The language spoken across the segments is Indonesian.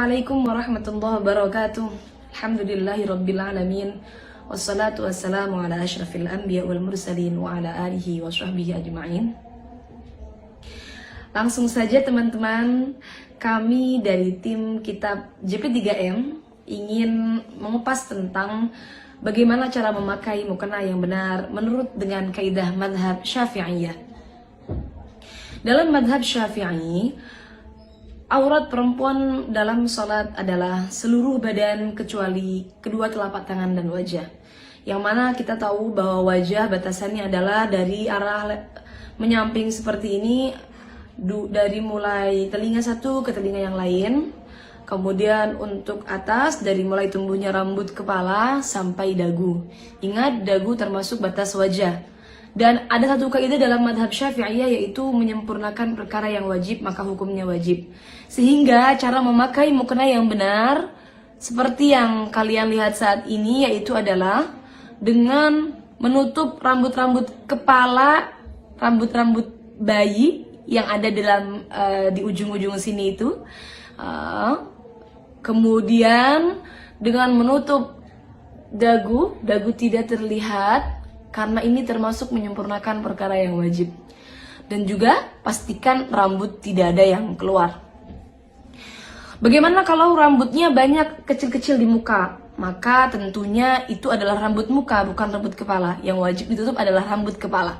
Assalamualaikum warahmatullahi wabarakatuh. Alhamdulillahi rabbil alamin. Wassalatu wassalamu ala asyrafil anbiya wal mursalin wa ala alihi wa sahbihi ajma'in. Langsung saja teman-teman, kami dari tim kitab JP3M ingin mengupas tentang bagaimana cara memakai mukena yang benar menurut dengan kaidah madhab Syafi'iyah. Dalam madhab Syafi'i, aurat perempuan dalam sholat adalah seluruh badan kecuali kedua telapak tangan dan wajah. Yang mana kita tahu bahwa wajah batasannya adalah dari arah menyamping seperti ini, dari mulai telinga satu ke telinga yang lain. Kemudian untuk atas dari mulai tumbuhnya rambut kepala sampai dagu. Ingat, dagu termasuk batas wajah. Dan ada satu kaidah dalam madhab Syafi'iyah, yaitu menyempurnakan perkara yang wajib maka hukumnya wajib. Sehingga cara memakai mukena yang benar seperti yang kalian lihat saat ini, yaitu adalah dengan menutup rambut-rambut kepala, rambut-rambut bayi yang ada dalam di ujung-ujung sini itu. Kemudian dengan menutup dagu tidak terlihat, karena ini termasuk menyempurnakan perkara yang wajib. Dan juga pastikan rambut tidak ada yang keluar. Bagaimana kalau rambutnya banyak kecil-kecil di muka? Maka tentunya itu adalah rambut muka, bukan rambut kepala. Yang wajib ditutup adalah rambut kepala.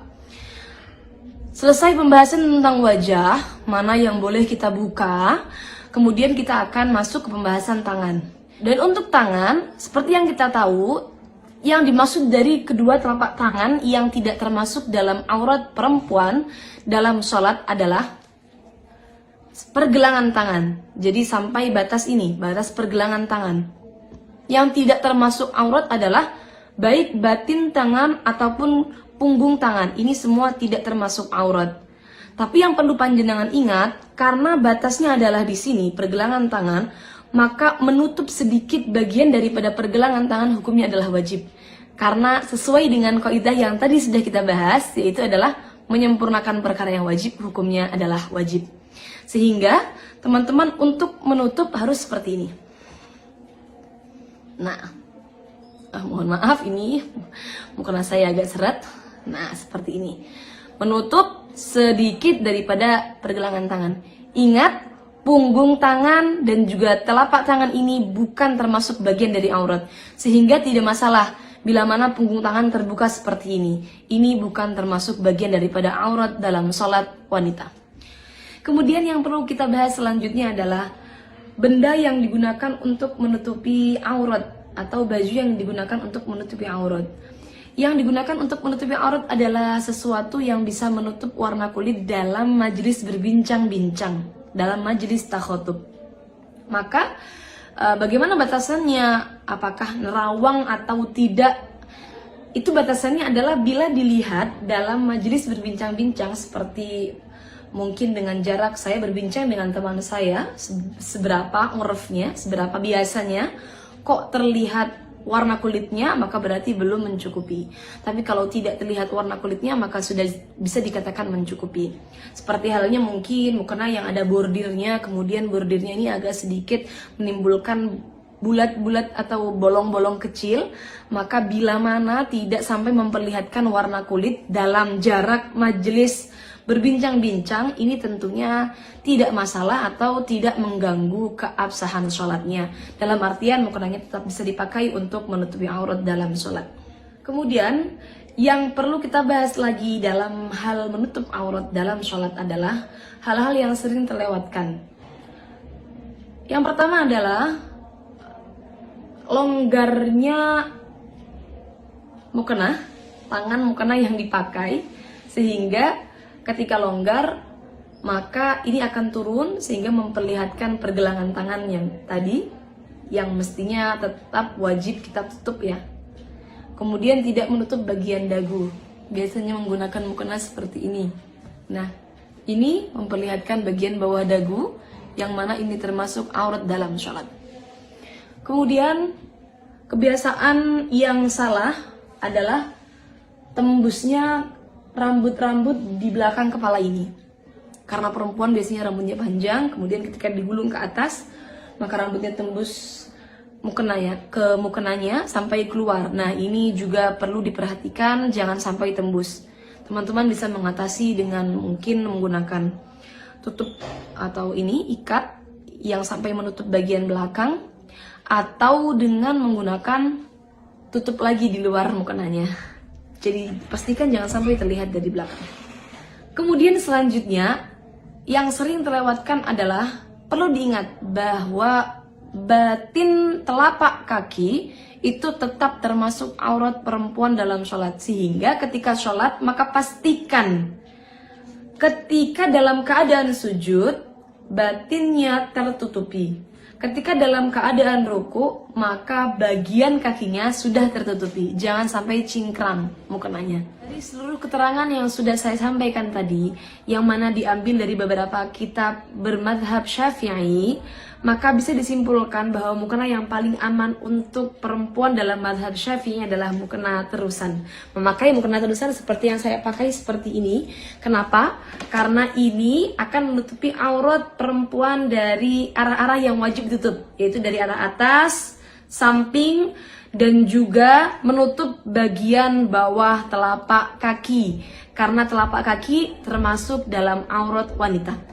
Selesai pembahasan tentang wajah, mana yang boleh kita buka, kemudian kita akan masuk ke pembahasan tangan. Dan untuk tangan, seperti yang kita tahu, yang dimaksud dari kedua telapak tangan yang tidak termasuk dalam aurat perempuan dalam sholat adalah pergelangan tangan. Jadi sampai batas ini, batas pergelangan tangan. Yang tidak termasuk aurat adalah baik batin tangan ataupun punggung tangan. Ini semua tidak termasuk aurat. Tapi yang perlu panjenengan ingat, karena batasnya adalah di sini, pergelangan tangan, maka menutup sedikit bagian daripada pergelangan tangan hukumnya adalah wajib. Karena sesuai dengan kaidah yang tadi sudah kita bahas, yaitu adalah menyempurnakan perkara yang wajib, hukumnya adalah wajib. Sehingga teman-teman untuk menutup harus seperti ini. Nah, mohon maaf ini mukena saya agak seret. Nah, seperti ini. Menutup sedikit daripada pergelangan tangan. Ingat, punggung tangan dan juga telapak tangan ini bukan termasuk bagian dari aurat. Sehingga tidak masalah bila mana punggung tangan terbuka seperti ini. Ini bukan termasuk bagian daripada aurat dalam sholat wanita. Kemudian yang perlu kita bahas selanjutnya adalah benda yang digunakan untuk menutupi aurat atau baju yang digunakan untuk menutupi aurat. Yang digunakan untuk menutupi aurat adalah sesuatu yang bisa menutup warna kulit dalam majelis berbincang-bincang, dalam majelis takhotub. Maka bagaimana batasannya? Apakah nerawang atau tidak? Itu batasannya adalah bila dilihat dalam majelis berbincang-bincang, seperti mungkin dengan jarak saya berbincang dengan teman saya, seberapa urfnya, seberapa biasanya, kok terlihat warna kulitnya, maka berarti belum mencukupi. Tapi kalau tidak terlihat warna kulitnya, maka sudah bisa dikatakan mencukupi. Seperti halnya mungkin mukena yang ada bordirnya, kemudian bordirnya ini agak sedikit menimbulkan bulat-bulat atau bolong-bolong kecil, maka bila mana tidak sampai memperlihatkan warna kulit dalam jarak majelis berbincang-bincang, ini tentunya tidak masalah atau tidak mengganggu keabsahan sholatnya. Dalam artian mukenanya tetap bisa dipakai untuk menutupi aurat dalam sholat. Kemudian yang perlu kita bahas lagi dalam hal menutup aurat dalam sholat adalah hal-hal yang sering terlewatkan. Yang pertama adalah longgarnya mukena, tangan mukena yang dipakai, sehingga ketika longgar, maka ini akan turun sehingga memperlihatkan pergelangan tangan yang tadi, yang mestinya tetap wajib kita tutup ya. Kemudian tidak menutup bagian dagu, biasanya menggunakan mukena seperti ini. Nah, ini memperlihatkan bagian bawah dagu, yang mana ini termasuk aurat dalam sholat. Kemudian kebiasaan yang salah adalah tembusnya rambut-rambut di belakang kepala ini. Karena perempuan biasanya rambutnya panjang, kemudian ketika digulung ke atas, maka rambutnya tembus ke mukenanya sampai keluar. Nah, ini juga perlu diperhatikan, jangan sampai tembus. Teman-teman bisa mengatasi dengan mungkin menggunakan tutup atau ikat yang sampai menutup bagian belakang, atau dengan menggunakan tutup lagi di luar mukenanya. Jadi pastikan jangan sampai terlihat dari belakang. Kemudian selanjutnya yang sering terlewatkan adalah perlu diingat bahwa batin telapak kaki itu tetap termasuk aurat perempuan dalam sholat. Sehingga ketika sholat maka pastikan ketika dalam keadaan sujud batinnya tertutupi. Ketika dalam keadaan ruku maka bagian kakinya sudah tertutupi. Jangan sampai cingkrang mukenanya. Dari seluruh keterangan yang sudah saya sampaikan tadi, yang mana diambil dari beberapa kitab bermadhab Syafi'i, maka bisa disimpulkan bahwa mukena yang paling aman untuk perempuan dalam madhab Syafi'i adalah mukena terusan. Memakai mukena terusan seperti yang saya pakai seperti ini. Kenapa? Karena ini akan menutupi aurat perempuan dari arah-arah yang wajib ditutup, yaitu dari arah atas, samping, dan juga menutup bagian bawah telapak kaki. Karena telapak kaki termasuk dalam aurat wanita.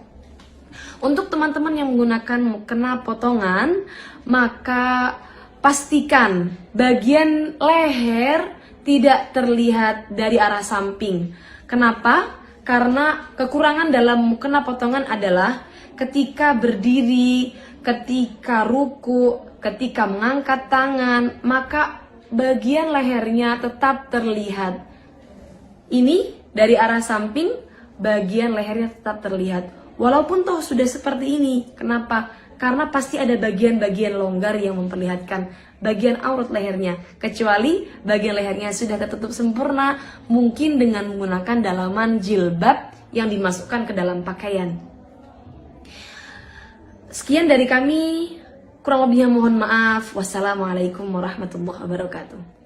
Untuk teman-teman yang menggunakan mukena potongan, maka pastikan bagian leher tidak terlihat dari arah samping. Kenapa? Karena kekurangan dalam mukena potongan adalah ketika berdiri, ketika ruku, ketika mengangkat tangan, maka bagian lehernya tetap terlihat. Ini dari arah samping, bagian lehernya tetap terlihat. Walaupun toh sudah seperti ini. Kenapa? Karena pasti ada bagian-bagian longgar yang memperlihatkan bagian aurat lehernya. Kecuali bagian lehernya sudah tertutup sempurna, mungkin dengan menggunakan dalaman jilbab yang dimasukkan ke dalam pakaian. Sekian dari kami. Kurang lebihnya mohon maaf. Wassalamualaikum warahmatullahi wabarakatuh.